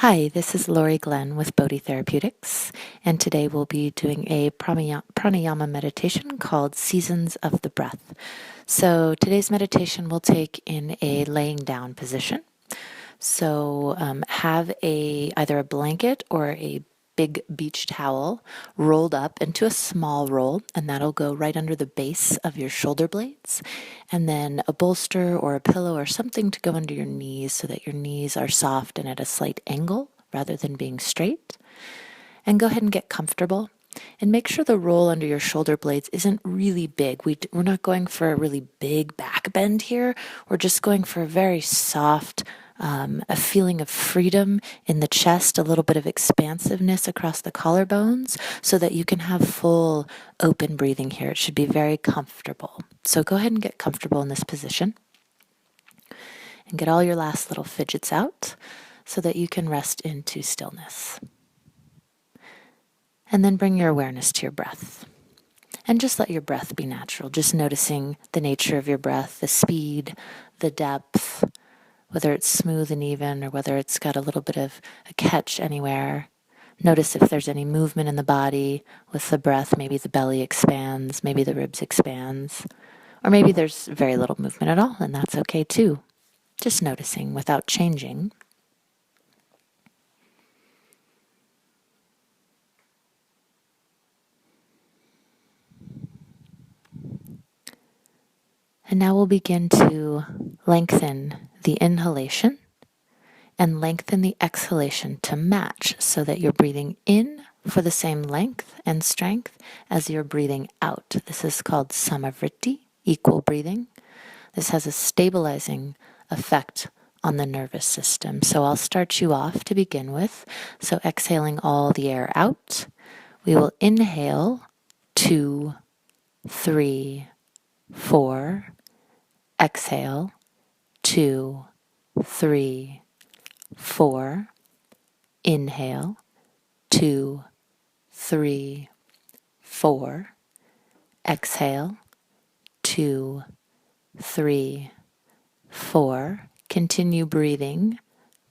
Hi, this is Lori Glenn with Bodhi Therapeutics, and today we'll be doing a pranayama meditation called Seasons of the Breath. So today's meditation will take in a laying down position. So have either a blanket or a big beach towel rolled up into a small roll, and that'll go right under the base of your shoulder blades, and then a bolster or a pillow or something to go under your knees so that your knees are soft and at a slight angle rather than being straight. And go ahead and get comfortable. And make sure the roll under your shoulder blades isn't really big. We're not going for a really big back bend here. We're just going for a very soft, a feeling of freedom in the chest, a little bit of expansiveness across the collarbones so that you can have full open breathing here. It should be very comfortable. So go ahead and get comfortable in this position and get all your last little fidgets out so that you can rest into stillness. And then bring your awareness to your breath. And just let your breath be natural, just noticing the nature of your breath, the speed, the depth, whether it's smooth and even or whether it's got a little bit of a catch anywhere. Notice if there's any movement in the body with the breath. Maybe the belly expands, maybe the ribs expands, or maybe there's very little movement at all, and that's okay too. Just noticing without changing. And now we'll begin to lengthen the inhalation and lengthen the exhalation to match so that you're breathing in for the same length and strength as you're breathing out. This is called samavritti, equal breathing. This has a stabilizing effect on the nervous system. So I'll start you off to begin with. So exhaling all the air out. We will inhale 2, 3, 4. Exhale 2, 3, 4. Inhale 2, 3, 4. Exhale 2, 3, 4. Continue breathing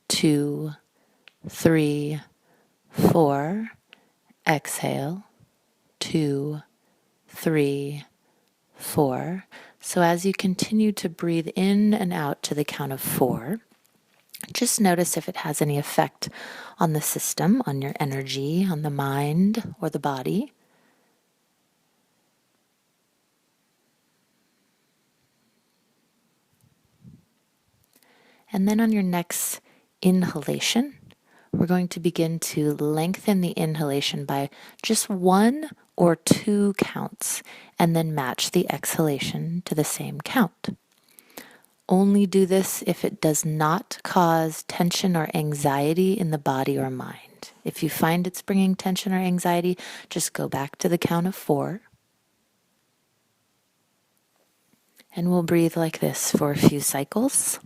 2, 3, 4. Exhale 2, 3, 4. So as you continue to breathe in and out to the count of 4, just notice if it has any effect on the system, on your energy, on the mind or the body. And then on your next inhalation, we're going to begin to lengthen the inhalation by just 1 or 2 counts, and then match the exhalation to the same count. Only do this if it does not cause tension or anxiety in the body or mind. If you find it's bringing tension or anxiety, just go back to the count of 4. And we'll breathe like this for a few cycles.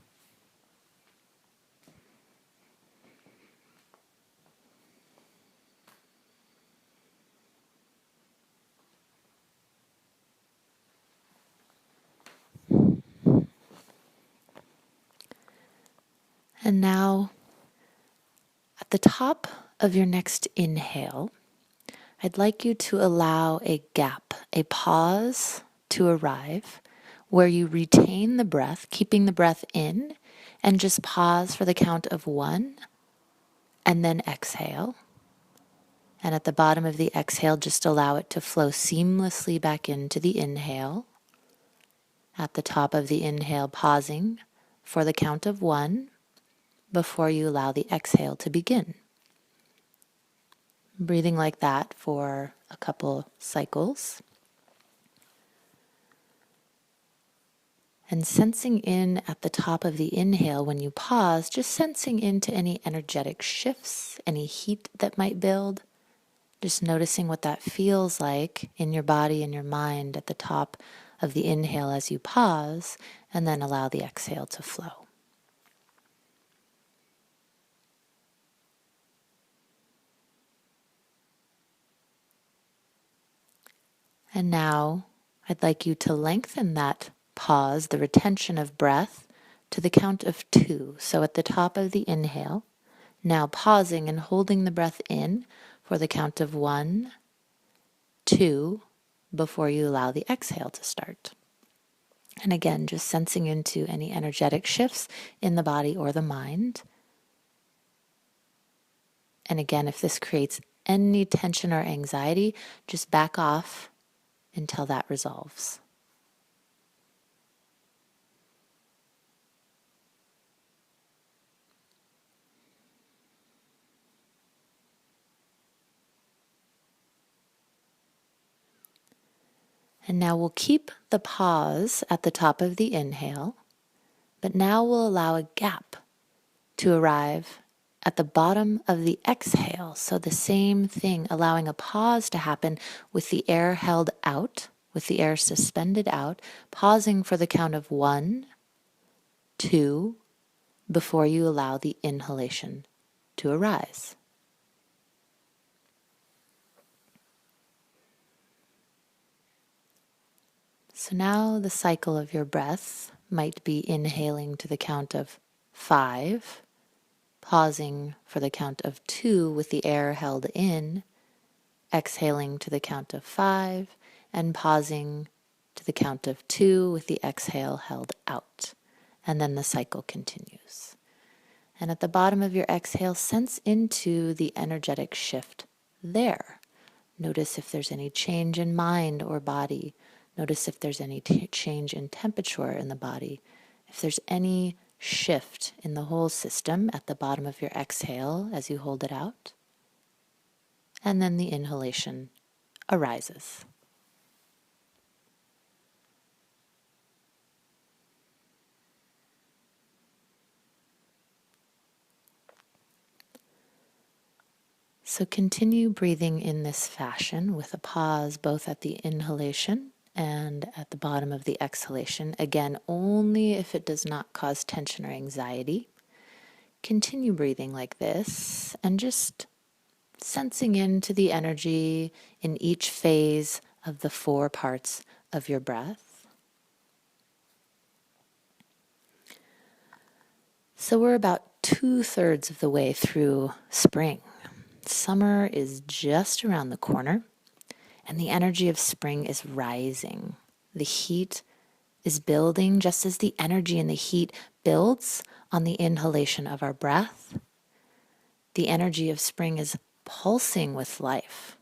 And now, at the top of your next inhale, I'd like you to allow a gap, a pause to arrive where you retain the breath, keeping the breath in, and just pause for the count of 1, and then exhale. And at the bottom of the exhale, just allow it to flow seamlessly back into the inhale. At the top of the inhale, pausing for the count of 1 before you allow the exhale to begin. Breathing like that for a couple cycles. And sensing in at the top of the inhale when you pause, just sensing into any energetic shifts, any heat that might build. Just noticing what that feels like in your body and your mind at the top of the inhale as you pause, and then allow the exhale to flow. And now I'd like you to lengthen that pause, the retention of breath, to the count of 2. So at the top of the inhale, Now pausing and holding the breath in for the count of 1, 2, before you allow the exhale to start. And again, just sensing into any energetic shifts in the body or the mind. And again, if this creates any tension or anxiety, just back off until that resolves. And now we'll keep the pause at the top of the inhale, but now we'll allow a gap to arrive at the bottom of the exhale. So the same thing, allowing a pause to happen with the air held out, with the air suspended out, pausing for the count of 1, 2, before you allow the inhalation to arise. So now the cycle of your breath might be inhaling to the count of 5, pausing for the count of 2 with the air held in, exhaling to the count of 5, and pausing to the count of 2 with the exhale held out. And then the cycle continues. And at the bottom of your exhale, sense into the energetic shift there. Notice if there's any change in mind or body. Notice if there's any change in temperature in the body. If there's any shift in the whole system at the bottom of your exhale as you hold it out. And then the inhalation arises. So continue breathing in this fashion with a pause both at the inhalation and at the bottom of the exhalation. Again, only if it does not cause tension or anxiety. Continue breathing like this and just sensing into the energy in each phase of the 4 parts of your breath. So we're about 2/3 of the way through spring. Summer is just around the corner, and the energy of spring is rising. The heat is building just as the energy and the heat builds on the inhalation of our breath. The energy of spring is pulsing with life,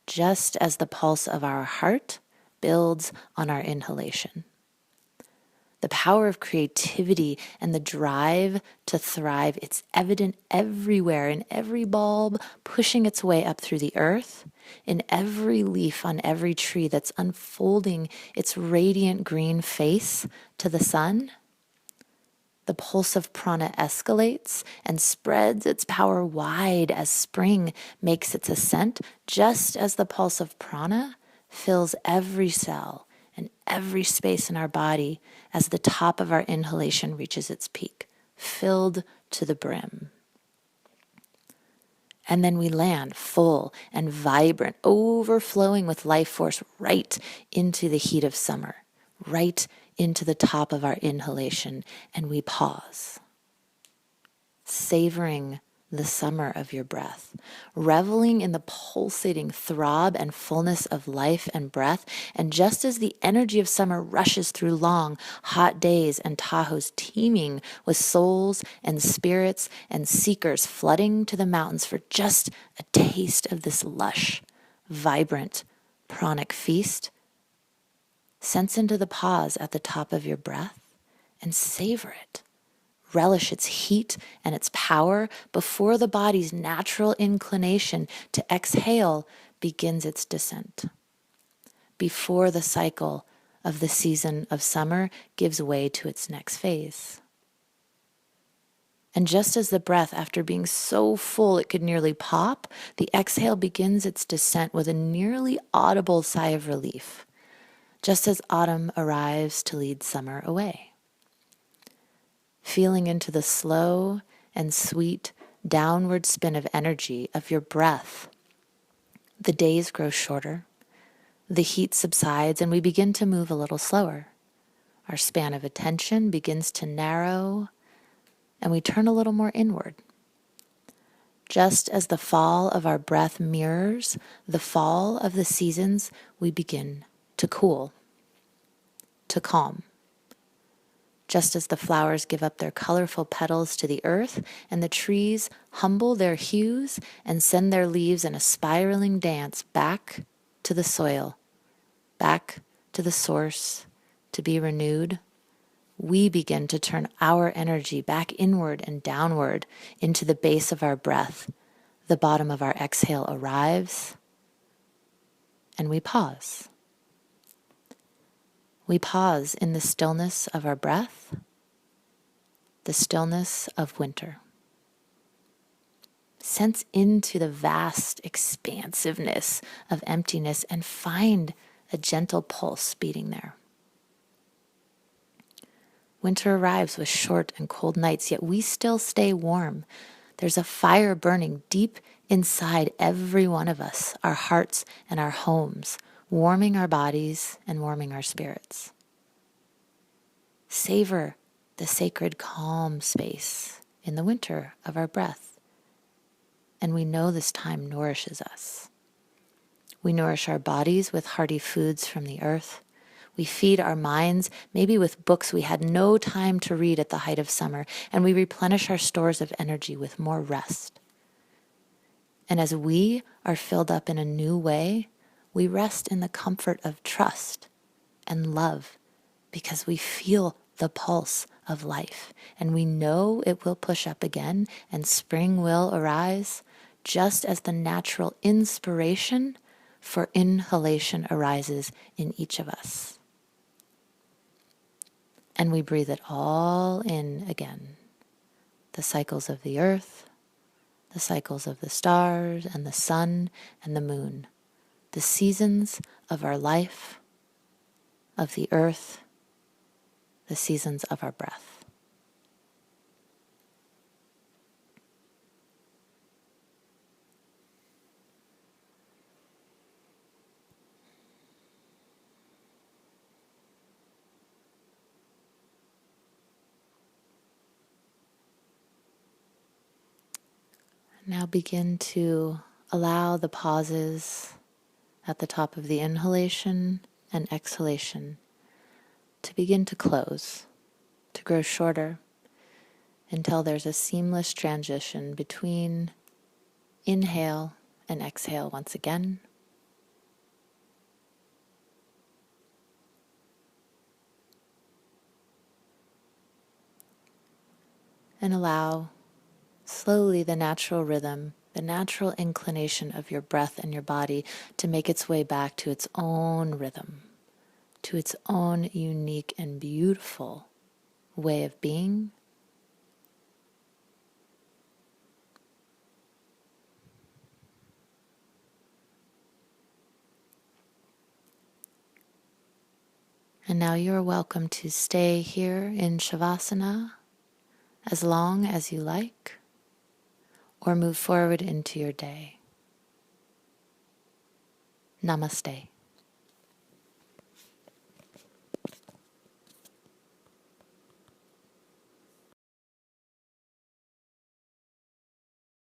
just as the pulse of our heart builds on our inhalation. The power of creativity and the drive to thrive, it's evident everywhere, in every bulb pushing its way up through the earth, in every leaf on every tree that's unfolding its radiant green face to the sun. The pulse of prana escalates and spreads its power wide as spring makes its ascent, just as the pulse of prana fills every cell and every space in our body as the top of our inhalation reaches its peak, filled to the brim. And then we land full and vibrant, overflowing with life force right into the heat of summer, right into the top of our inhalation, and we pause, savoring the summer of your breath, reveling in the pulsating throb and fullness of life and breath. And just as the energy of summer rushes through long, hot days and Tahoes teeming with souls and spirits and seekers flooding to the mountains for just a taste of this lush, vibrant, pranic feast, sense into the pause at the top of your breath and savor it. Relish its heat and its power before the body's natural inclination to exhale begins its descent. Before the cycle of the season of summer gives way to its next phase. And just as the breath, after being so full it could nearly pop, the exhale begins its descent with a nearly audible sigh of relief, just as autumn arrives to lead summer away. Feeling into the slow and sweet downward spin of energy of your breath, the days grow shorter, the heat subsides, and we begin to move a little slower. Our span of attention begins to narrow, and we turn a little more inward. Just as the fall of our breath mirrors the fall of the seasons, we begin to cool, to calm. Just as the flowers give up their colorful petals to the earth and the trees humble their hues and send their leaves in a spiraling dance back to the soil, back to the source, to be renewed, we begin to turn our energy back inward and downward into the base of our breath. The bottom of our exhale arrives, and we pause. We pause in the stillness of our breath, the stillness of winter. Sense into the vast expansiveness of emptiness and find a gentle pulse beating there. Winter arrives with short and cold nights, yet we still stay warm. There's a fire burning deep inside every one of us, our hearts and our homes, warming our bodies and warming our spirits. Savor the sacred calm space in the winter of our breath. And we know this time nourishes us. We nourish our bodies with hearty foods from the earth. We feed our minds, maybe with books we had no time to read at the height of summer, and we replenish our stores of energy with more rest. And as we are filled up in a new way, we rest in the comfort of trust and love because we feel the pulse of life, and we know it will push up again and spring will arise, just as the natural inspiration for inhalation arises in each of us. And we breathe it all in again. The cycles of the earth, the cycles of the stars and the sun and the moon, the seasons of our life, of the earth, the seasons of our breath. Now begin to allow the pauses at the top of the inhalation and exhalation to begin to close, to grow shorter until there's a seamless transition between inhale and exhale once again. And allow slowly the natural rhythm, the natural inclination of your breath and your body to make its way back to its own rhythm, to its own unique and beautiful way of being. And now you're welcome to stay here in Shavasana as long as you like, or move forward into your day. Namaste.